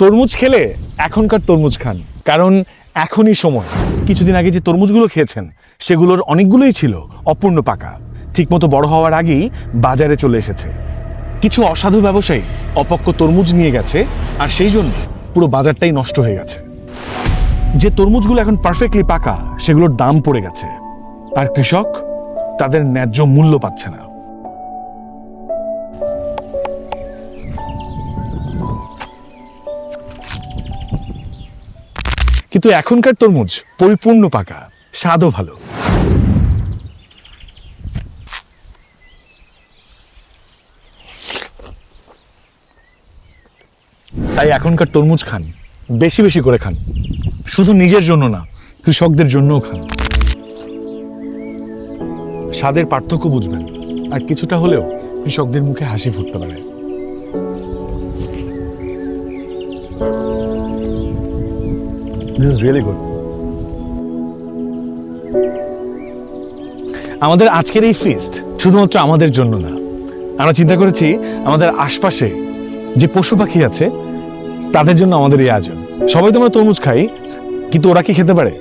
তরমুজ খেলে এখনকার তরমুজ খান, কারণ এখনই সময়। কিছুদিন আগে যে তরমুজগুলো খেয়েছেন সেগুলোর অনেকগুলোই ছিল অপূর্ণ পাকা, ঠিকমতো বড় হওয়ার আগেই বাজারে চলে এসেছে। কিছু অসাধু ব্যবসায়ী অপক্ক তরমুজ নিয়ে গেছে, আর সেই জন্য পুরো বাজারটাই নষ্ট হয়ে গেছে। যে তরমুজগুলো এখন পারফেক্টলি পাকা সেগুলোর দাম পড়ে গেছে, আর কৃষক তাদের ন্যায্য মূল্য পাচ্ছে না। কিন্তু এখনকার তরমুজ পরিপূর্ণ পাকা, স্বাদও ভালো। তাই এখনকার তরমুজ খান, বেশি বেশি করে খান, শুধু নিজের জন্য না, কৃষকদের জন্যও খান। স্বাদের পার্থক্য বুঝবেন, আর কিছুটা হলেও কৃষকদের মুখে হাসি ফুটতে পারে। This is really good. আমাদের আজকের এই ফিস্ট শুধুমাত্র আমাদের জন্য না, আমরা চিন্তা করেছি আমাদের আশপাশে যে পশু পাখি আছে তাদের জন্য আমাদের এই আয়োজন। সবাই তো আমরা তরমুজ খাই, কিন্তু ওরা কি খেতে পারে?